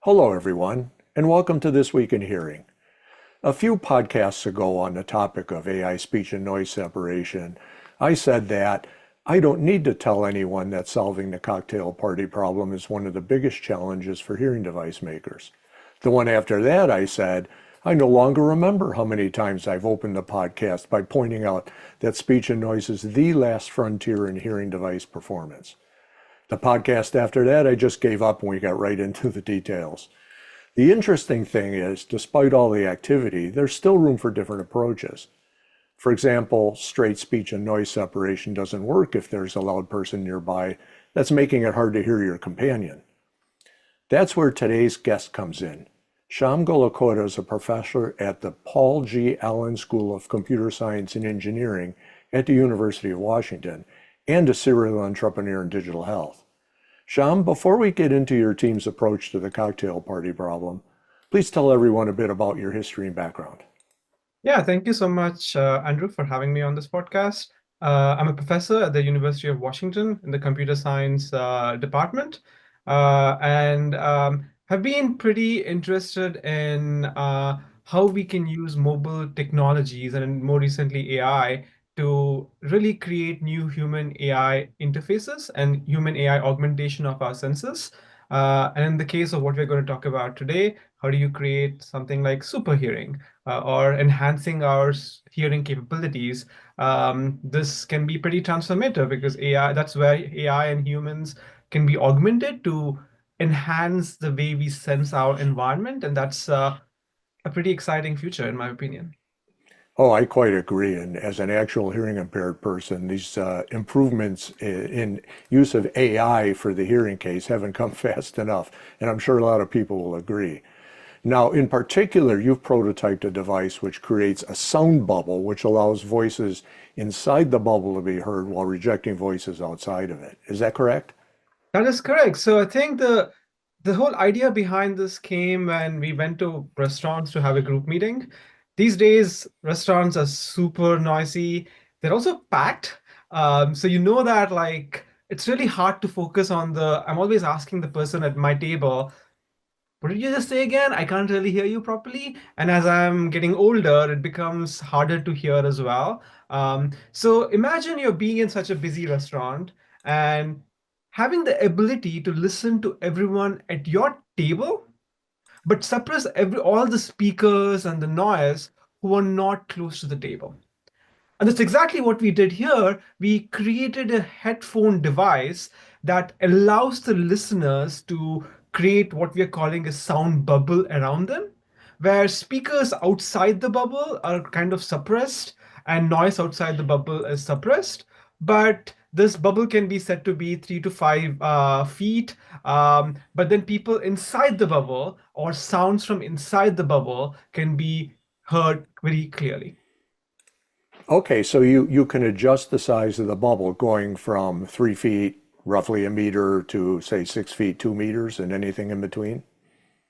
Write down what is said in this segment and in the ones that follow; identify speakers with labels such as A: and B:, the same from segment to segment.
A: Hello, everyone, and welcome to This Week in Hearing. A few podcasts ago on the topic of AI speech and noise separation, I said that I don't need to tell anyone that solving the cocktail party problem is one of the biggest challenges for hearing device makers. The one after that, I said, I no longer remember how many times I've opened the podcast by pointing out that speech and noise is the last frontier in hearing device performance. The podcast after that, I just gave up and we got right into the details. The interesting thing is, despite all the activity, there's still room for different approaches. For example, straight speech and noise separation doesn't work if there's a loud person nearby that's making it hard to hear your companion. That's where today's guest comes in. Shyam Gollakota is a professor at the Paul G. Allen School of Computer Science and Engineering at the University of Washington and a serial entrepreneur in digital health. Shyam, before we get into your team's approach to the cocktail party problem, please tell everyone a bit about your history and background.
B: Yeah, thank you so much, Andrew, for having me on this podcast. I'm a professor at the University of Washington in the computer science department, and have been pretty interested in how we can use mobile technologies and more recently AI to really create new human AI interfaces and human AI augmentation of our senses. And in the case of what we're going to talk about today, how do you create something like super hearing? Or enhancing our hearing capabilities, this can be pretty transformative because AI, that's where AI and humans can be augmented to enhance the way we sense our environment. And that's a pretty exciting future, in my opinion.
A: Oh, I quite agree. And as an actual hearing impaired person, these improvements in use of AI for the hearing case haven't come fast enough. And I'm sure a lot of people will agree. Now, in particular, you've prototyped a device which creates a sound bubble, which allows voices inside the bubble to be heard while rejecting voices outside of it. Is that correct?
B: That is correct. So I think the whole idea behind this came when we went to restaurants to have a group meeting. These days, restaurants are super noisy. They're also packed. So you know that like it's really hard to focus on the. I'm always asking the person at my table, what did you just say again? I can't really hear you properly. And as I'm getting older, it becomes harder to hear as well. So imagine you're being in such a busy restaurant and having the ability to listen to everyone at your table, but suppress all the speakers and the noise who are not close to the table. And that's exactly what we did here. We created a headphone device that allows the listeners to create what we are calling a sound bubble around them, where speakers outside the bubble are kind of suppressed and noise outside the bubble is suppressed. But this bubble can be said to be 3 to 5 feet. But then people inside the bubble or sounds from inside the bubble can be heard very clearly.
A: Okay, so you can adjust the size of the bubble going from 3 feet, roughly a meter, to say 6 feet, 2 meters, and anything in between.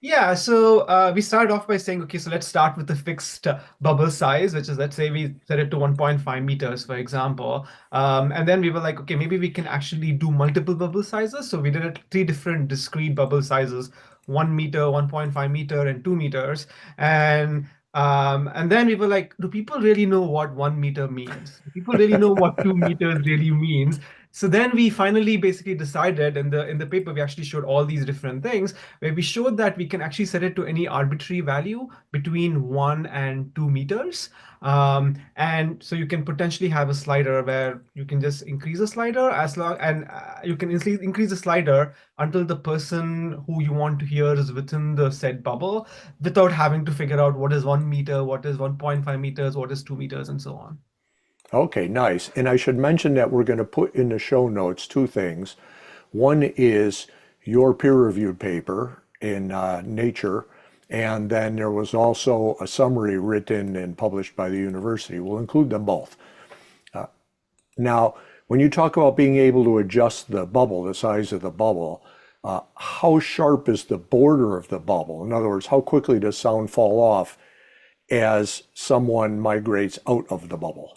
B: Yeah, so we started off by saying, okay, so let's start with the fixed bubble size, which is, let's say we set it to 1.5 meters, for example. And then we were like, okay, maybe we can actually do multiple bubble sizes. So we did it three different discrete bubble sizes, 1 meter, 1.5 meter, and 2 meters. And then we were like, do people really know what 1 meter means? Do people really know what 2 meters really means? So then we finally basically decided in the paper, we actually showed all these different things where we showed that we can actually set it to any arbitrary value between 1 and 2 meters. And so you can potentially have a slider where you can just increase the slider as long and you can increase the slider until the person who you want to hear is within the said bubble without having to figure out what is 1 meter, what is 1.5 meters, what is 2 meters, and so on.
A: Okay, nice. And I should mention that we're going to put in the show notes two things. One is your peer-reviewed paper in Nature, and then there was also a summary written and published by the university. We'll include them both. Now, when you talk about being able to adjust the bubble, the size of the bubble, how sharp is the border of the bubble? In other words, how quickly does sound fall off as someone migrates out of the bubble?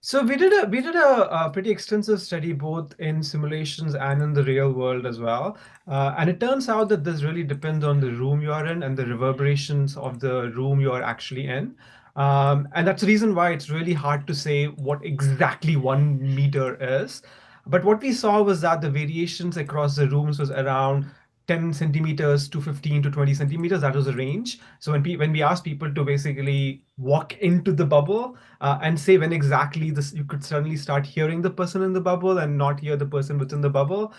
B: So we did a pretty extensive study both in simulations and in the real world as well. And it turns out that this really depends on the room you're in and the reverberations of the room you're actually in. And that's the reason why it's really hard to say what exactly 1 meter is. But what we saw was that the variations across the rooms was around 10 centimeters to 15 to 20 centimeters. That was the range. So when we asked people to basically walk into the bubble, and say when exactly this you could suddenly start hearing the person in the bubble and not hear the person within the bubble.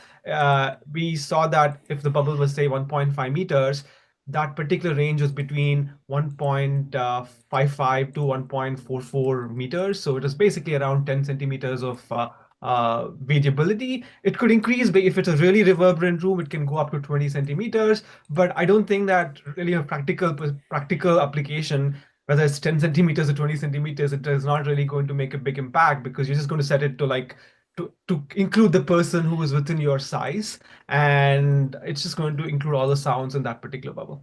B: We saw that if the bubble was say 1.5 meters, that particular range was between 1.55 to 1.44 meters. So it was basically around 10 centimeters of variability. It could increase, but if it's a really reverberant room, it can go up to 20 centimeters. But I don't think that really a practical application, whether it's 10 centimeters or 20 centimeters, it is not really going to make a big impact because you're just going to set it to like to include the person who is within your size, and it's just going to include all the sounds in that particular bubble.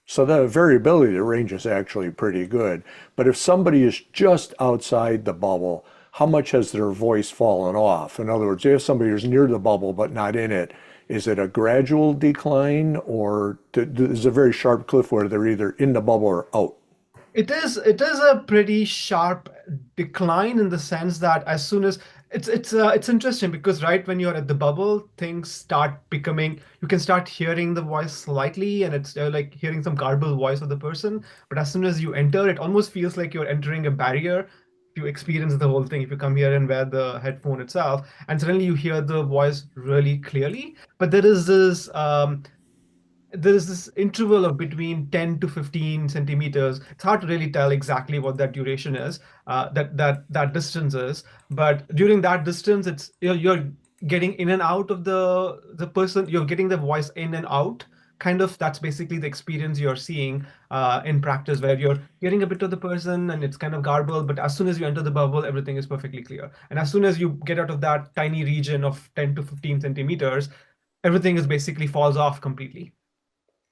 A: So the variability, the range is actually pretty good. But if somebody is just outside the bubble, how much has their voice fallen off? In other words, if somebody is near the bubble but not in it, is it a gradual decline or is it a very sharp cliff where they're either in the bubble or out?
B: It is a pretty sharp decline in the sense that as soon as it's interesting because right when you're at the bubble, things start becoming you can start hearing the voice slightly and it's like hearing some garbled voice of the person. But as soon as you enter, it almost feels like you're entering a barrier. You experience the whole thing if you come here and wear the headphone itself, and suddenly you hear the voice really clearly. But there is this interval of between 10 to 15 centimeters. It's hard to really tell exactly what that duration is, that distance is. But during that distance, it's you're getting in and out of the person. You're getting the voice in and out. Kind of that's basically the experience you're seeing in practice, where you're hearing a bit of the person and it's kind of garbled. But as soon as you enter the bubble, everything is perfectly clear. And as soon as you get out of that tiny region of 10 to 15 centimeters, everything is basically falls off completely.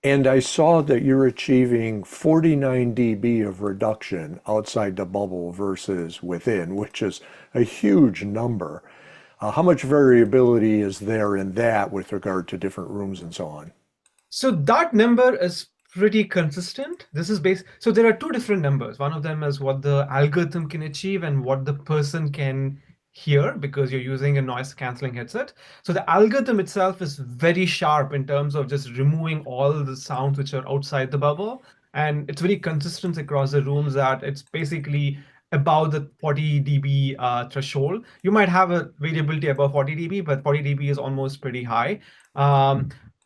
A: And I saw that you're achieving 49 dB of reduction outside the bubble versus within, which is a huge number. How much variability is there in that with regard to different rooms and so on?
B: So that number is pretty consistent. This is based. So there are two different numbers. One of them is what the algorithm can achieve and what the person can hear because you're using a noise canceling headset. So the algorithm itself is very sharp in terms of just removing all the sounds which are outside the bubble. And it's very consistent across the rooms that it's basically above the 40 dB threshold. You might have a variability above 40 dB, but 40 dB is almost pretty high.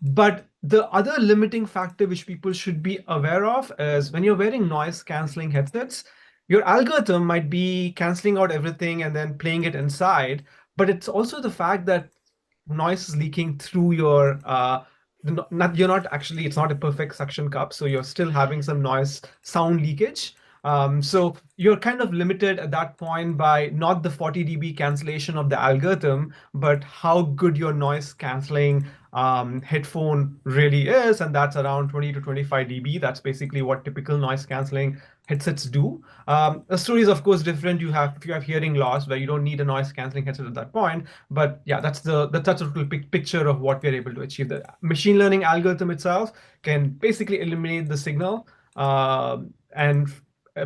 B: But the other limiting factor which people should be aware of is when you're wearing noise canceling headsets, your algorithm might be canceling out everything and then playing it inside. But it's also the fact that noise is leaking through your not you're not actually it's not a perfect suction cup, so you're still having some noise sound leakage. So you're kind of limited at that point by not the 40 dB cancellation of the algorithm, but how good your noise canceling headphone really is, and that's around 20 to 25 dB. That's basically what typical noise canceling headsets do. The story is of course different. You have if you have hearing loss where you don't need a noise canceling headset at that point. But yeah, that's a little picture of what we're able to achieve. The machine learning algorithm itself can basically eliminate the signal, and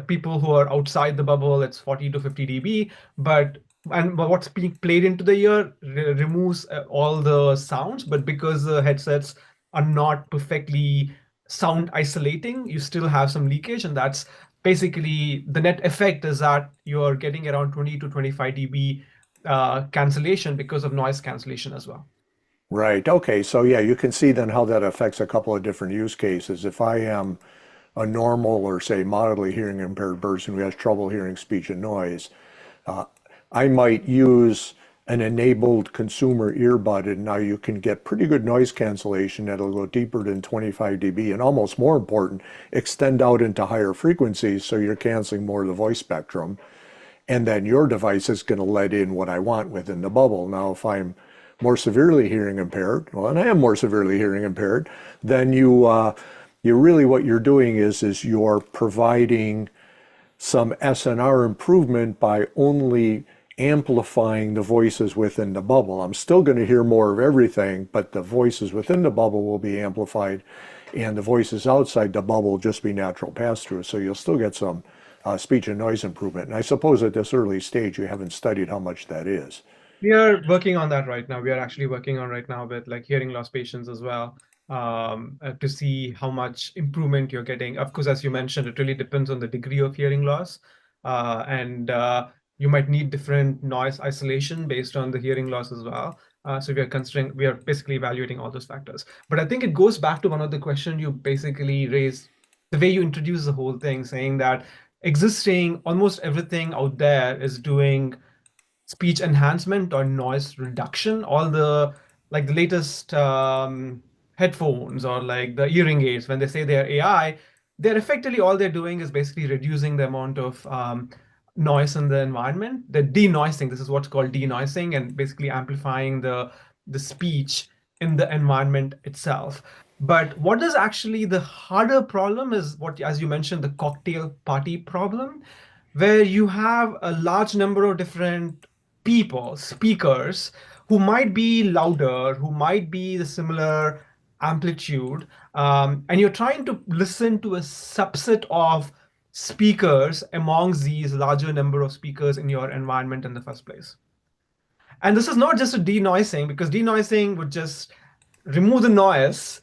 B: people who are outside the bubble, it's 40 to 50 dB. But what's being played into the ear removes all the sounds. But because the headsets are not perfectly sound isolating, you still have some leakage, and that's basically the net effect is that you're getting around 20 to 25 dB cancellation because of noise cancellation as well.
A: Right. Okay. So yeah, you can see then how that affects a couple of different use cases. If I am a normal or say moderately hearing impaired person who has trouble hearing speech and noise, uh, I might use an enabled consumer earbud, and now you can get pretty good noise cancellation that'll go deeper than 25 dB, and almost more important, extend out into higher frequencies so you're canceling more of the voice spectrum. And then your device is going to let in what I want within the bubble. Now, if I'm more severely hearing impaired, well, and I am more severely hearing impaired, then you really what you're doing is you're providing some SNR improvement by only amplifying the voices within the bubble. I'm still going to hear more of everything, but the voices within the bubble will be amplified, and the voices outside the bubble will just be natural pass-through. So you'll still get some speech and noise improvement. And I suppose at this early stage, you haven't studied how much that is.
B: We are working on that right now. We are actually working on right now with like hearing loss patients as well, to see how much improvement you're getting. Of course, as you mentioned, it really depends on the degree of hearing loss, and you might need different noise isolation based on the hearing loss as well. So we are basically evaluating all those factors. But I think it goes back to one of the questions you basically raised, the way you introduce the whole thing, saying that existing almost everything out there is doing speech enhancement or noise reduction. All the like the latest headphones or like the hearing aids, when they say they're AI, they're effectively all they're doing is basically reducing the amount of noise in the environment. They're denoising. This is what's called denoising, and basically amplifying the speech in the environment itself. But what is actually the harder problem is what, as you mentioned, the cocktail party problem, where you have a large number of different people, speakers, who might be louder, who might be the similar amplitude, and you're trying to listen to a subset of speakers amongst these larger number of speakers in your environment in the first place. And this is not just a denoising, because denoising would just remove the noise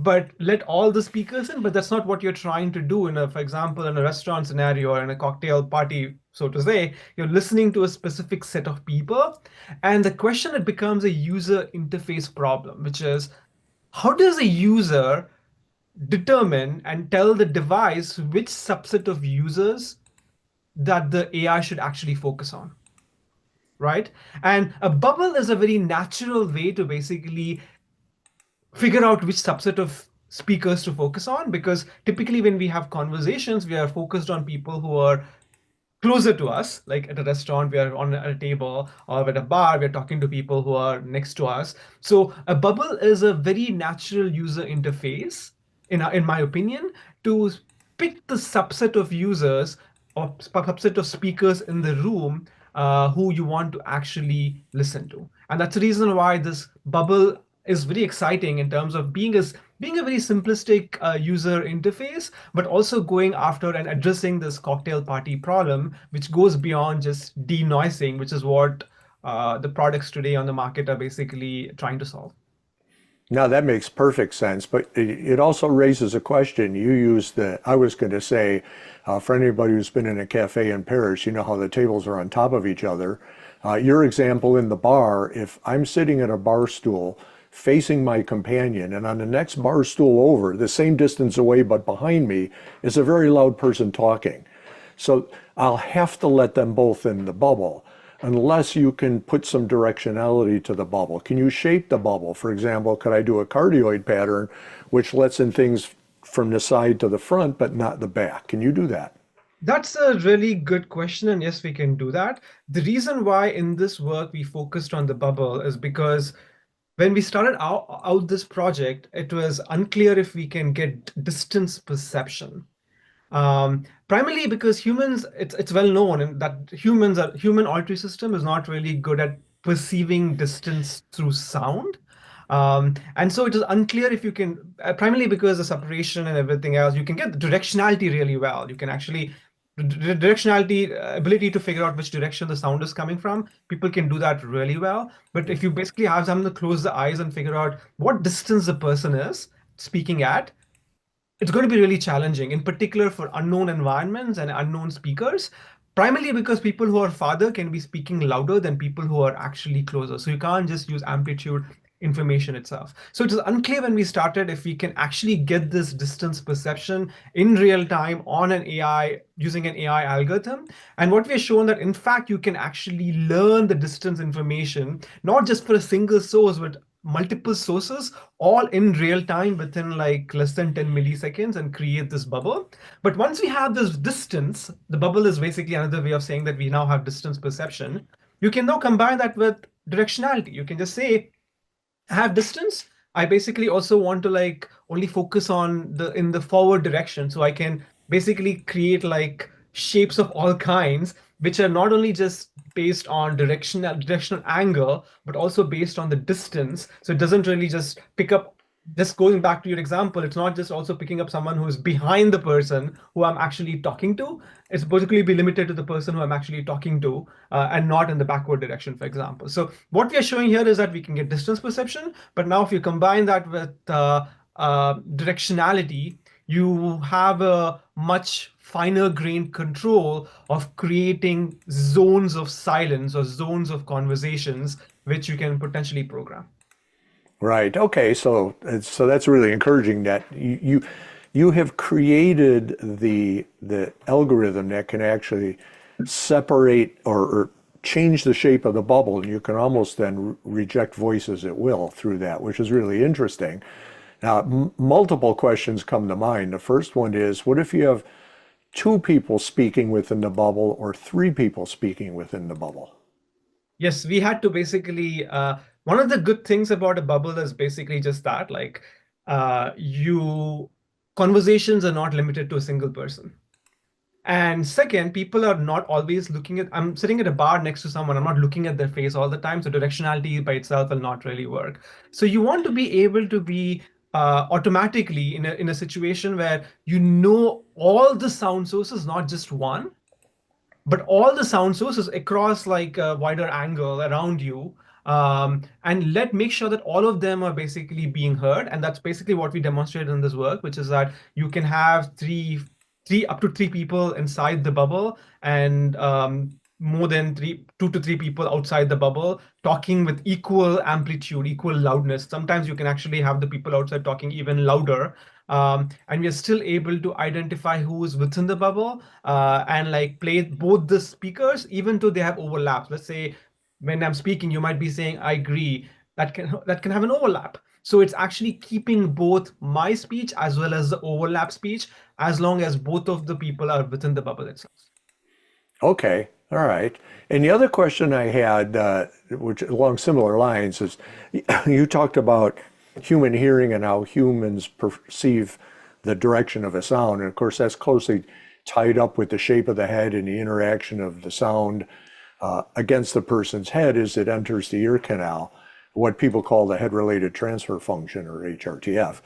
B: but let all the speakers in. But that's not what you're trying to do in a, for example, in a restaurant scenario or in a cocktail party, so to say. You're listening to a specific set of people, and the question, it becomes a user interface problem, which is, how does a user determine and tell the device which subset of users that the AI should actually focus on, right? And a bubble is a very natural way to basically figure out which subset of speakers to focus on, because typically when we have conversations, we are focused on people who are closer to us. Like at a restaurant, we are on a table, or at a bar, we're talking to people who are next to us. So a bubble is a very natural user interface, in my opinion, to pick the subset of users or subset of speakers in the room, who you want to actually listen to. And that's the reason why this bubble is very exciting in terms of being a very simplistic user interface, but also going after and addressing this cocktail party problem, which goes beyond just denoising, which is what the products today on the market are basically trying to solve.
A: Now that makes perfect sense, but it also raises a question. You used the, I was going to say, for anybody who's been in a cafe in Paris, you know how the tables are on top of each other. Your example in the bar, if I'm sitting at a bar stool facing my companion, and on the next bar stool over, the same distance away but behind me, is a very loud person talking. So I'll have to let them both in the bubble unless you can put some directionality to the bubble. Can you shape the bubble? For example, could I do a cardioid pattern which lets in things from the side to the front but not the back? Can you do that?
B: That's a really good question, and yes, we can do that. The reason why in this work we focused on the bubble is because when we started out this project, it was unclear if we can get distance perception. Primarily because humans, it's well known that human auditory system is not really good at perceiving distance through sound. And so it is unclear if you can, primarily because the separation and everything else, you can get the directionality really well. You can actually, the directionality, ability to figure out which direction the sound is coming from, people can do that really well. But if you basically have them to close the eyes and figure out what distance the person is speaking at, it's going to be really challenging, in particular for unknown environments and unknown speakers, primarily because people who are farther can be speaking louder than people who are actually closer. So you can't just use amplitude information itself. So it was unclear when we started if we can actually get this distance perception in real time on an AI, using an AI algorithm. And what we have shown that in fact you can actually learn the distance information, not just for a single source, but multiple sources all in real time within like less than 10 milliseconds, and create this bubble. But once we have this distance, the bubble is basically another way of saying that we now have distance perception. You can now combine that with directionality. You can just say, I have distance. I basically also want to like only focus on the in the forward direction. So I can basically create like shapes of all kinds, which are not only just based on directional angle, but also based on the distance. So it doesn't really just pick up. Just going back to your example, it's not just also picking up someone who is behind the person who I'm actually talking to. It's particularly be limited to the person who I'm actually talking to, and not in the backward direction, for example. So what we are showing here is that we can get distance perception, but now if you combine that with directionality, you have a much finer grained control of creating zones of silence or zones of conversations, which you can potentially program.
A: Right. Okay. So that's really encouraging that you have created the algorithm that can actually separate or change the shape of the bubble, and you can almost then reject voices at will through that, which is really interesting. Now, multiple questions come to mind. The first one is, what if you have two people speaking within the bubble or three people speaking within the bubble?
B: Yes, we had to basically, one of the good things about a bubble is basically just that, like, you conversations are not limited to a single person. And second, people are not always looking at, I'm sitting at a bar next to someone, I'm not looking at their face all the time. So directionality by itself will not really work. So you want to be able to be automatically in a situation where you know all the sound sources, not just one, but all the sound sources across like a wider angle around you, and let make sure that all of them are basically being heard. And that's basically what we demonstrated in this work, which is that you can have three up to three people inside the bubble, and more than two to three people outside the bubble talking with equal amplitude, equal loudness. Sometimes you can actually have the people outside talking even louder, and we are still able to identify who is within the bubble, and like play both the speakers, even though they have overlaps. Let's say when I'm speaking, you might be saying, I agree. That can have an overlap. So it's actually keeping both my speech as well as the overlap speech, as long as both of the people are within the bubble itself.
A: Okay, all right. And the other question I had, which along similar lines, is you talked about human hearing and how humans perceive the direction of a sound. And of course, that's closely tied up with the shape of the head and the interaction of the sound against the person's head as it enters the ear canal, what people call the head-related transfer function, or HRTF.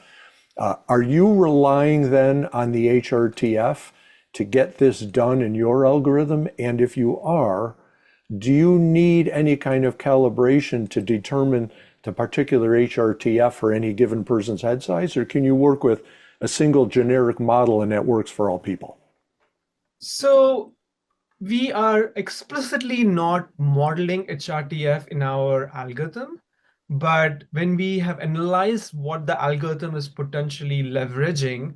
A: Are you relying then on the HRTF to get this done in your algorithm? And if you are, do you need any kind of calibration to determine the particular HRTF for any given person's head size, or can you work with a single generic model and that works for all people?
B: So we are explicitly not modeling HRTF in our algorithm, but when we have analyzed what the algorithm is potentially leveraging,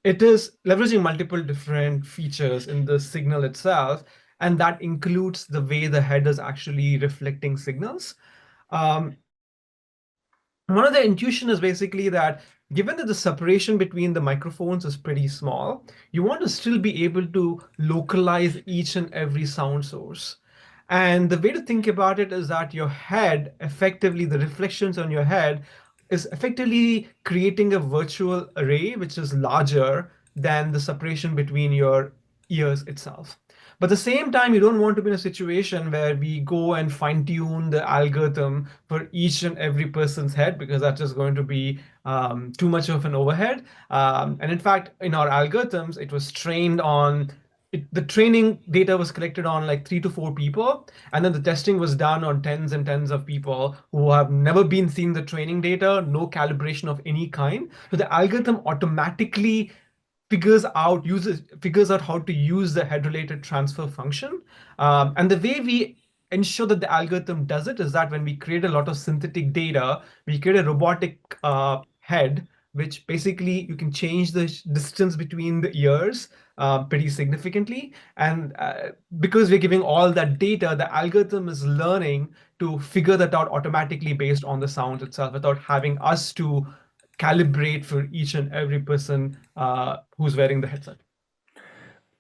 B: it is leveraging multiple different features in the signal itself, and that includes the way the head is actually reflecting signals. Um, One of the intuition is basically that given that the separation between the microphones is pretty small, you want to still be able to localize each and every sound source. And the way to think about it is that your head, effectively, the reflections on your head, is effectively creating a virtual array which is larger than the separation between your ears itself. But at the same time, you don't want to be in a situation where we go and fine tune the algorithm for each and every person's head, because that's just going to be too much of an overhead. And in fact, in our algorithms, it was trained on the training data was collected on like 3 to 4 people, and then the testing was done on tens and tens of people who have never been seen the training data, no calibration of any kind. So the algorithm automatically figures out how to use the head related transfer function. And the way we ensure that the algorithm does it is that when we create a lot of synthetic data, we create a robotic head, which basically you can change the distance between the ears pretty significantly. And because we're giving all that data, the algorithm is learning to figure that out automatically based on the sound itself, without having us to calibrate for each and every person who's wearing the headset.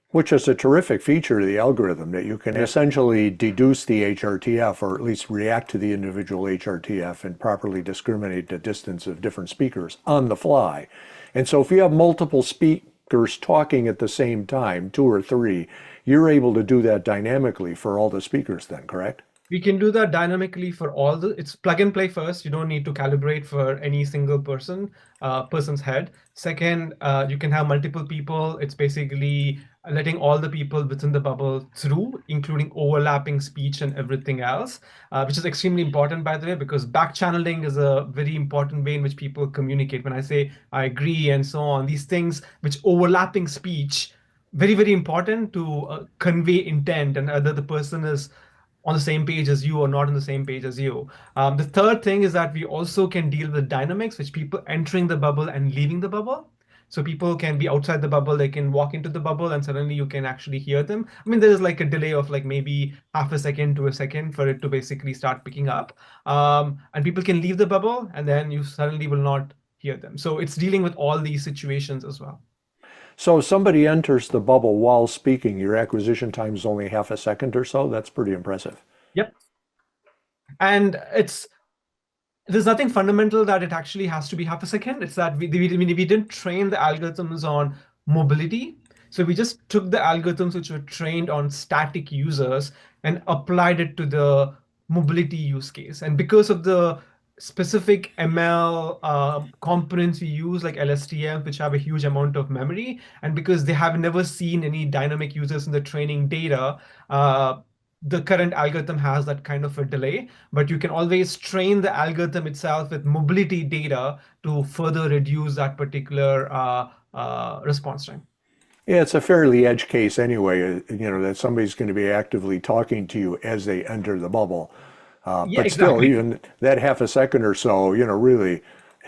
A: Which is a terrific feature of the algorithm, that you can essentially deduce the HRTF, or at least react to the individual HRTF and properly discriminate the distance of different speakers on the fly. And so if you have multiple speakers talking at the same time, two or three, you're able to do that dynamically for all the speakers then, correct?
B: We can do that dynamically for all it's plug and play first. You don't need to calibrate for any single person's head. Second, you can have multiple people. It's basically letting all the people within the bubble through, including overlapping speech and everything else, which is extremely important, by the way, because back channeling is a very important way in which people communicate. When I say I agree and so on, these things which overlapping speech, very, very important to convey intent and whether the person is on the same page as you or not on the same page as you. The third thing is that we also can deal with dynamics, which people entering the bubble and leaving the bubble. So people can be outside the bubble, they can walk into the bubble and suddenly you can actually hear them. I mean, there is like a delay of like maybe half a second to a second for it to basically start picking up. And people can leave the bubble and then you suddenly will not hear them. So it's dealing with all these situations as well.
A: So if somebody enters the bubble while speaking, your acquisition time is only half a second or so. That's pretty impressive.
B: Yep. And there's nothing fundamental that it actually has to be half a second. It's that we didn't train the algorithms on mobility. So we just took the algorithms which were trained on static users and applied it to the mobility use case. And because of the specific ML components we use, like LSTM, which have a huge amount of memory, and because they have never seen any dynamic users in the training data, the current algorithm has that kind of a delay, but you can always train the algorithm itself with mobility data to further reduce that particular response time.
A: Yeah, it's a fairly edge case anyway, that somebody's going to be actively talking to you as they enter the bubble.
B: Yeah,
A: But still,
B: exactly.
A: even that half a second or so, really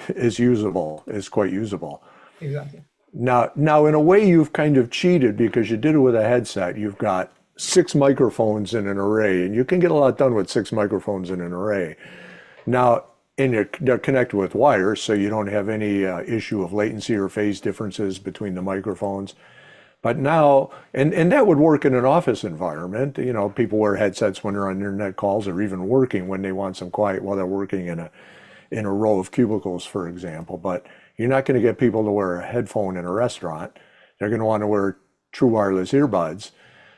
A: is usable, is quite usable.
B: Exactly.
A: Now, in a way, you've kind of cheated because you did it with a headset. You've got six microphones in an array, and you can get a lot done with six microphones in an array. Now, and they're connected with wires, so you don't have any issue of latency or phase differences between the microphones. But now, and that would work in an office environment. People wear headsets when they're on internet calls or even working when they want some quiet while they're working in a row of cubicles, for example. But you're not going to get people to wear a headphone in a restaurant. They're going to want to wear true wireless earbuds.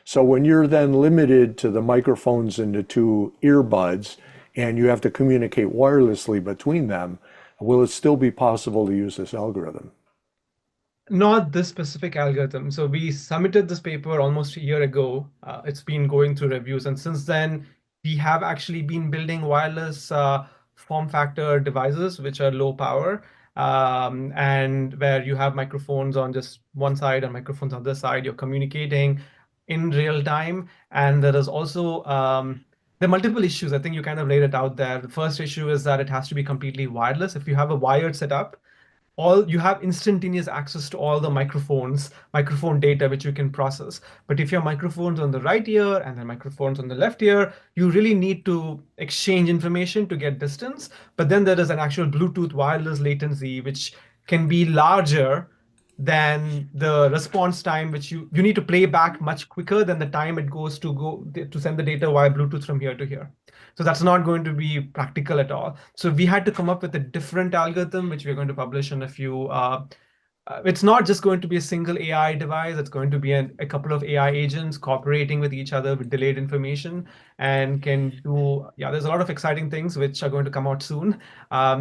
A: So when you're then limited to the microphones and the two earbuds, and you have to communicate wirelessly between them, will it still be possible to use this algorithm?
B: Not this specific algorithm. So we submitted this paper almost a year ago. It's been going through reviews, and since then, we have actually been building wireless form factor devices which are low power, and where you have microphones on just one side and microphones on the other side. You're communicating in real time, and there is also there are multiple issues. I think you kind of laid it out there. The first issue is that it has to be completely wireless. If you have a wired setup, all you have instantaneous access to all the microphone data which you can process. But if your microphone's on the right ear and the microphone's on the left ear, you really need to exchange information to get distance. But then there is an actual Bluetooth wireless latency which can be larger than the response time, which you need to play back much quicker than the time it goes to send the data via Bluetooth from here to here. So that's not going to be practical at all. So we had to come up with a different algorithm, which we're going to publish in a few. It's not just going to be a single AI device. It's going to be a couple of AI agents cooperating with each other with delayed information and can do, yeah, there's a lot of exciting things which are going to come out soon.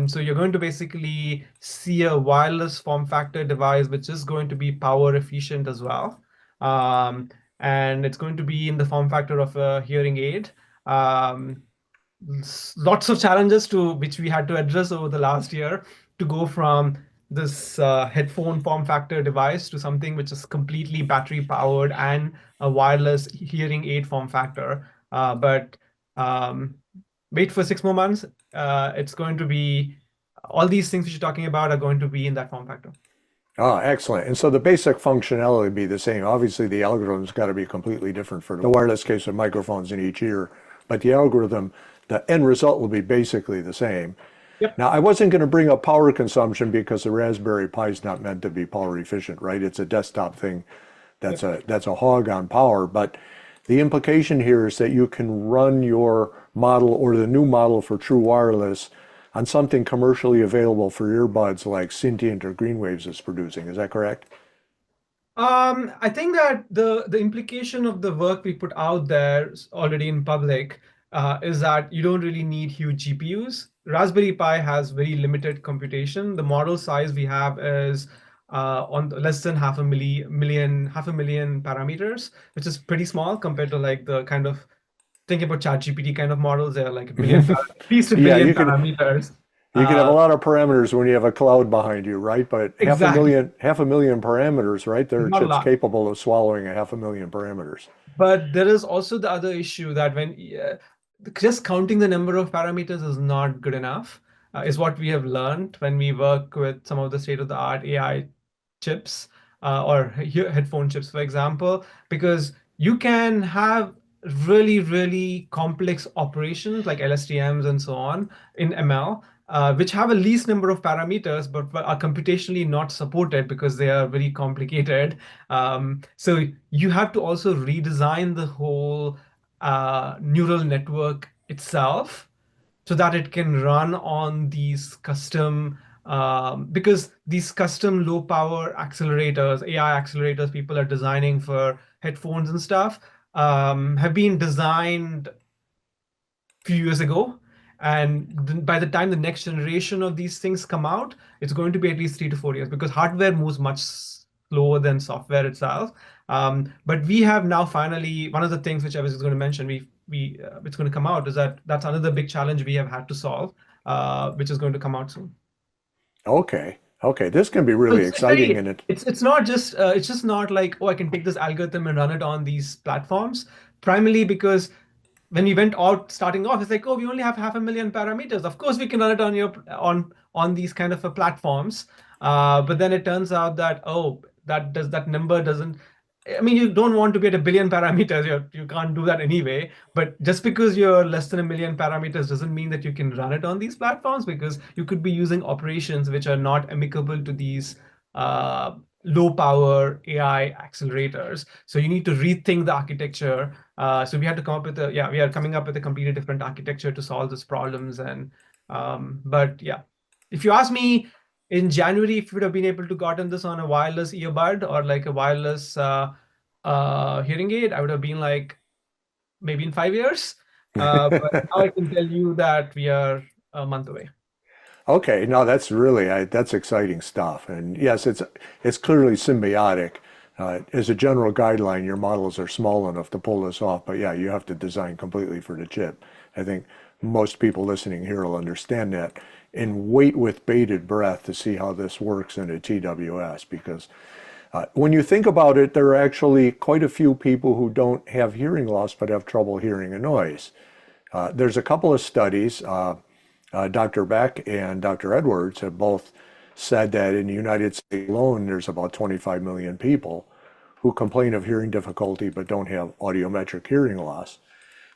B: So you're going to basically see a wireless form factor device, which is going to be power efficient as well. And it's going to be in the form factor of a hearing aid. Um, Lots of challenges to which we had to address over the last year to go from this headphone form factor device to something which is completely battery powered and a wireless hearing aid form factor. But um, wait for 6 more months. It's going to be all these things which you're talking about are going to be in that form factor.
A: Oh, excellent. And so the basic functionality would be the same. Obviously, the algorithm's got to be completely different for the wireless case with microphones in each ear, but the algorithm, the end result will be basically the same.
B: Yep.
A: Now, I wasn't going to bring up power consumption because the Raspberry Pi is not meant to be power efficient, right? It's a desktop thing that's
B: Yep.
A: a hog on power. But the implication here is that you can run your model or the new model for true wireless on something commercially available for earbuds like Sentient or Greenwaves is producing. Is that correct?
B: I think that the implication of the work we put out there already in public is that you don't really need huge GPUs. Raspberry Pi has very limited computation. The model size we have is less than half a million parameters, which is pretty small compared to like the kind of thinking about ChatGPT kind of models. They're like a billion, at least a
A: Yeah,
B: billion parameters.
A: you could have a
B: Uh,
A: lot of parameters when you have a cloud behind you, right? But
B: exactly.
A: half a million parameters, right? There
B: It's
A: are
B: not a
A: chips
B: lot.
A: capable of swallowing a half a million parameters.
B: But there is also the other issue that when just counting the number of parameters is not good enough, is what we have learned when we work with some of the state-of-the-art AI chips or headphone chips, for example, because you can have really, really complex operations like LSTMs and so on in ML, which have a least number of parameters, but are computationally not supported because they are very complicated. So you have to also redesign the whole neural network itself so that it can run on these custom because these custom low power accelerators, AI accelerators people are designing for headphones and stuff have been designed few years ago. And by the time the next generation of these things come out, it's going to be at least 3 to 4 years because hardware moves much slower than software itself. But we have now finally one of the things which I was going to mention, we it's going to come out is that's another big challenge we have had to solve, which is going to come out soon.
A: Okay. Okay. This can be
B: So
A: really
B: it's
A: exciting
B: very
A: and it
B: it's not just it's just not like, oh, I can take this algorithm and run it on these platforms, primarily because when we went out starting off, it's like, oh, we only have half a million parameters. Of course, we can run it on your on these kind of platforms. But then it turns out that, oh, that number doesn't. I mean, you don't want to be at a billion parameters. You can't do that anyway. But just because you're less than a million parameters doesn't mean that you can run it on these platforms because you could be using operations which are not amicable to these uh, low power AI accelerators. So you need to rethink the architecture. So we had to come up with we are coming up with a completely different architecture to solve these problems. And but yeah, if you ask me, in January, if you would have been able to gotten this on a wireless earbud or like a wireless hearing aid, I would have been like maybe in 5 years. But now I can tell you that we are a month away.
A: Okay, no, that's really that's exciting stuff. And yes, it's clearly symbiotic. As a general guideline, your models are small enough to pull this off, but yeah, you have to design completely for the chip. I think most people listening here will understand that and wait with bated breath to see how this works in a TWS because when you think about it, there are actually quite a few people who don't have hearing loss but have trouble hearing a noise. There's a couple of studies. Dr. Beck and Dr. Edwards have both said that in the United States alone, there's about 25 million people who complain of hearing difficulty but don't have audiometric hearing loss.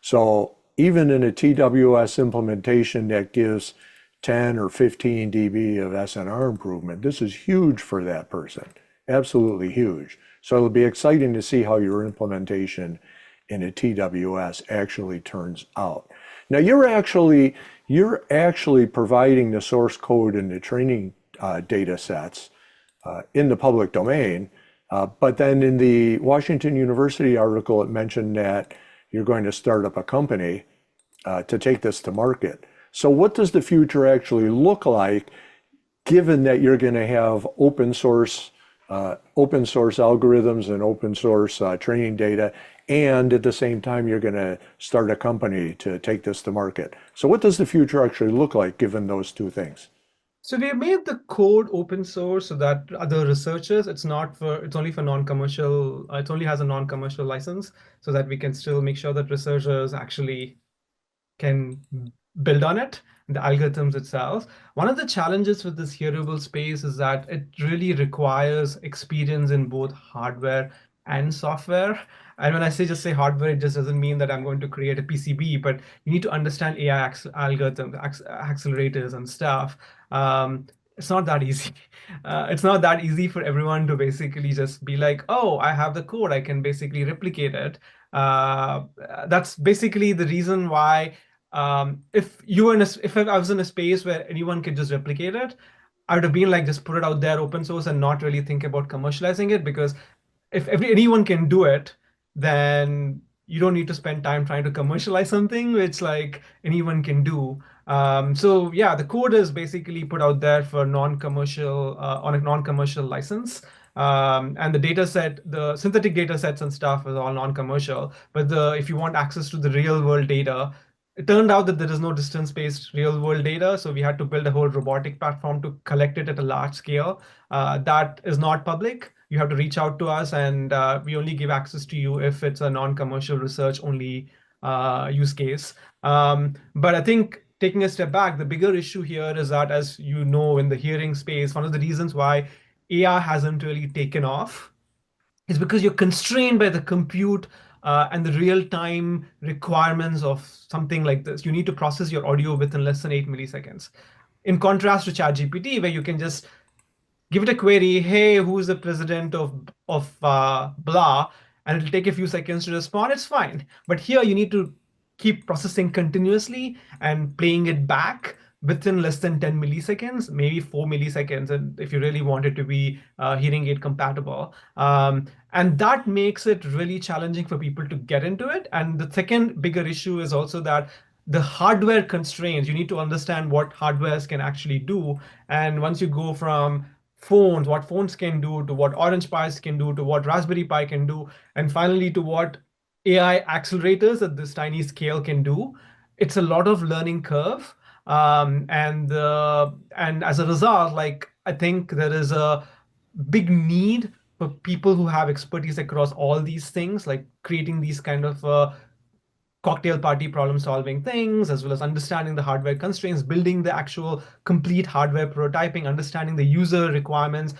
A: So even in a TWS implementation that gives 10 or 15 dB of SNR improvement, this is huge for that person. Absolutely huge. So it'll be exciting to see how your implementation in a TWS actually turns out. Now you're actually providing the source code and the training data sets in the public domain, but then in the Washington University article, it mentioned that you're going to start up a company to take this to market. So what does the future actually look like, given that you're going to have open source algorithms and open source training data, and at the same time you're going to start a company to take this to market. So what does the future actually look like given those two things?
B: So we have made the code open source so that other researchers, it's only for non-commercial, it only has a non-commercial license so that we can still make sure that researchers actually can build on it, the algorithms itself. One of the challenges with this hearable space is that it really requires experience in both hardware and software. And when I say just say hardware, it just doesn't mean that I'm going to create a PCB, but you need to understand AI algorithms, accelerators, and stuff. It's not that easy. It's not that easy for everyone to basically just be like, oh, I have the code, I can basically replicate it. That's basically the reason why if you were in if I was in a space where anyone could just replicate it, I would have been like just put it out there open source and not really think about commercializing it because if anyone can do it, then you don't need to spend time trying to commercialize something which like anyone can do. So yeah, the code is basically put out there for non-commercial on a non-commercial license. And the data set, the synthetic data sets and stuff is all non-commercial. But if you want access to the real world data, it turned out that there is no distance-based real-world data, so we had to build a whole robotic platform to collect it at a large scale. That is not public. You have to reach out to us, and we only give access to you if it's a non-commercial research only use case. But I think taking a step back, the bigger issue here is that, as you know, in the hearing space, one of the reasons why AI hasn't really taken off is because you're constrained by the compute and the real-time requirements of something like this. You need to process your audio within less than 8 milliseconds. In contrast to ChatGPT, where you can just give it a query, hey, who's the president of blah, and it'll take a few seconds to respond. It's fine. But here you need to keep processing continuously and playing it back within less than 10 milliseconds, maybe 4 milliseconds, and if you really want it to be hearing aid compatible. And that makes it really challenging for people to get into it. And the second bigger issue is also that the hardware constraints, you need to understand what hardwares can actually do. And once you go from phones, what phones can do, to what Orange Pis can do, to what Raspberry Pi can do, and finally to what AI accelerators at this tiny scale can do. It's a lot of learning curve. And as a result, like I think there is a big need for people who have expertise across all these things, like creating these kind of cocktail party problem solving things, as well as understanding the hardware constraints, building the actual complete hardware prototyping, understanding the user requirements,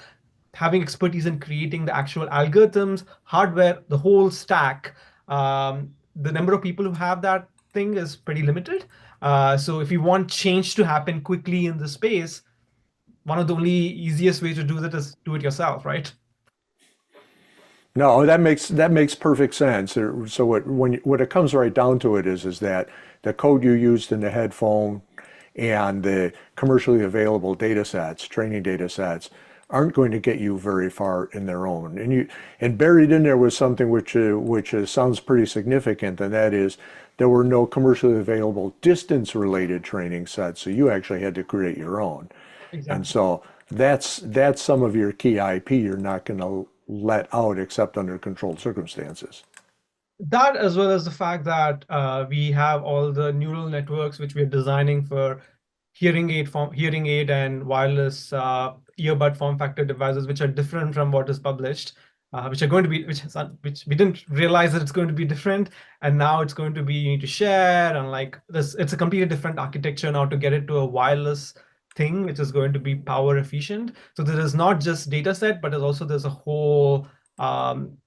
B: having expertise in creating the actual algorithms, hardware, the whole stack. The number of people who have that thing is pretty limited. So if you want change to happen quickly in the space, one of the only easiest ways to do that is do it yourself, right?
A: No, that makes perfect sense. So what it comes right down to it is that the code you used in the headphone and the commercially available data sets, training data sets, aren't going to get you very far in their own. And buried in there was something which sounds pretty significant, and that is there were no commercially available distance-related training sets, so you actually had to create your own. And
B: Exactly.
A: so that's some of your key IP you're not going to let out except under controlled circumstances.
B: That, as well as the fact that we have all the neural networks which we're designing for hearing aid and wireless earbud form factor devices, which are different from what is published, which are going to be which we didn't realize that it's going to be different, and now it's going to be you need to share, and like this, it's a completely different architecture now to get it to a wireless thing, which is going to be power efficient. So there is not just data set, but there's a whole um,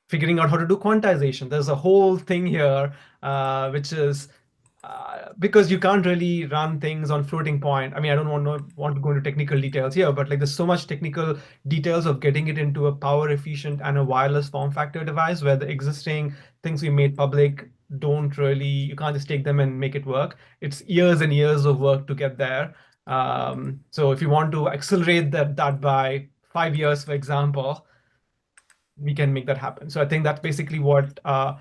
B: figuring out how to do quantization. There's a whole thing here, which is because you can't really run things on floating point. I mean, I don't want to go into technical details here, but like there's so much technical details of getting it into a power efficient and a wireless form factor device where the existing things we made public don't really, you can't just take them and make it work. It's years and years of work to get there. So if you want to accelerate that by 5 years, for example, we can make that happen. So I think that's basically what uh,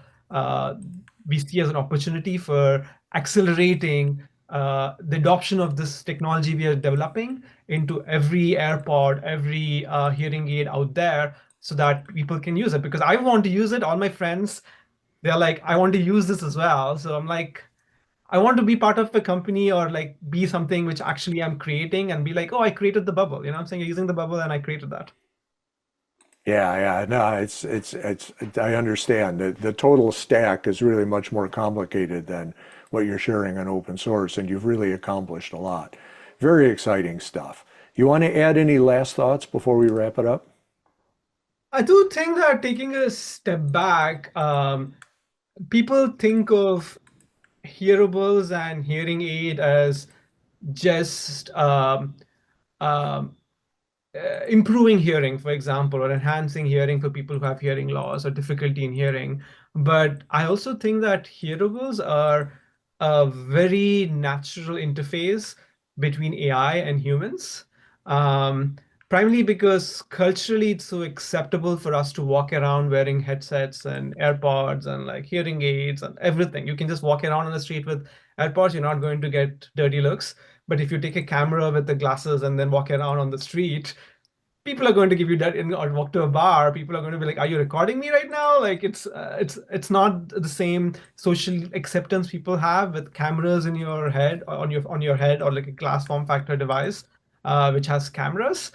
B: we see as an opportunity for accelerating the adoption of this technology we are developing into every AirPod, every hearing aid out there, so that people can use it. Because I want to use it. All my friends, they're like, I want to use this as well. So I'm like, I want to be part of a company or like be something which actually I'm creating and be like, oh, I created the bubble. You know what I'm saying? You're using the bubble and I created that.
A: Yeah, yeah, no, I understand that the total stack is really much more complicated than what you're sharing on open source, and you've really accomplished a lot. Very exciting stuff. You want to add any last thoughts before we wrap it up?
B: I do think that taking a step back, people think of hearables and hearing aid as just um, improving hearing, for example, or enhancing hearing for people who have hearing loss or difficulty in hearing. But I also think that hearables are a very natural interface between AI and humans. Um, primarily because culturally it's so acceptable for us to walk around wearing headsets and AirPods and like hearing aids and everything. You can just walk around on the street with AirPods, you're not going to get dirty looks. But if you take a camera with the glasses and then walk around on the street, people are going to give you that in or walk to a bar. People are going to be like, are you recording me right now? Like it's not the same social acceptance people have with cameras in your head on your head or like a glass form factor device which has cameras.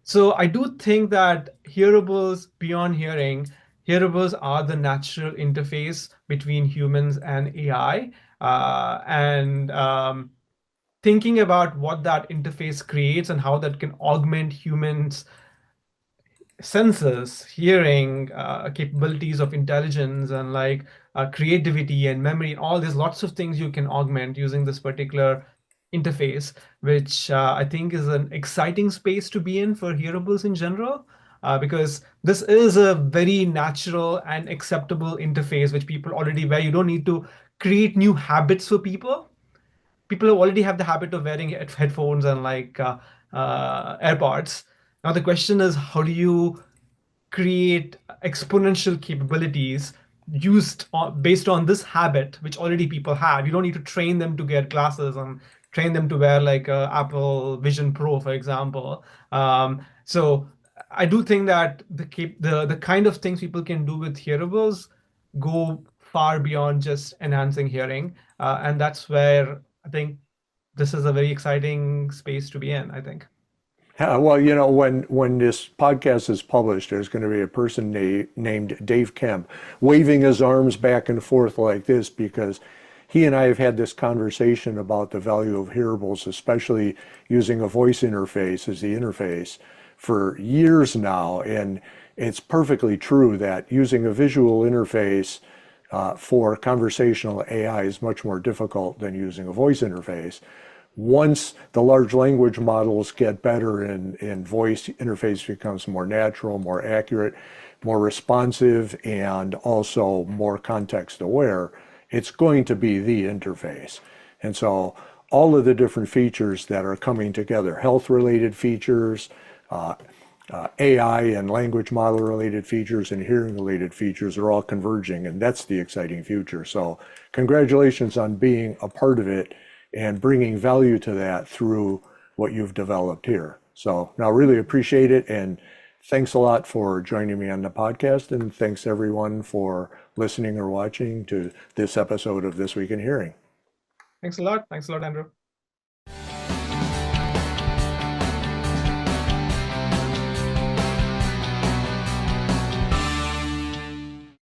B: So I do think that hearables beyond hearing, hearables are the natural interface between humans and AI. And thinking about what that interface creates and how that can augment humans' senses, hearing, capabilities of intelligence, and like creativity and memory, and all there's lots of things you can augment using this particular interface, which I think is an exciting space to be in for hearables in general. Because this is a very natural and acceptable interface which people already wear. You don't need to create new habits for people. People who already have the habit of wearing headphones and like AirPods. Now the question is, how do you create exponential capabilities based on this habit, which already people have? You don't need to train them to get glasses and train them to wear like Apple Vision Pro, for example. So I do think that the kind of things people can do with hearables go far beyond just enhancing hearing, and that's where I think this is a very exciting space to be in, I think.
A: Yeah, well, when this podcast is published, there's going to be a person named Dave Kemp waving his arms back and forth like this because he and I have had this conversation about the value of hearables, especially using a voice interface as the interface for years now. And it's perfectly true that using a visual interface for conversational AI is much more difficult than using a voice interface. Once the large language models get better and voice interface becomes more natural, more accurate, more responsive, and also more context aware, it's going to be the interface. And so all of the different features that are coming together, health-related features, AI and language model related features and hearing related features are all converging, and that's the exciting future. So congratulations on being a part of it and bringing value to that through what you've developed here. So now really appreciate it, and thanks a lot for joining me on the podcast, and thanks everyone for listening or watching to this episode of This Week in Hearing.
B: Thanks a lot. Thanks a lot, Andrew.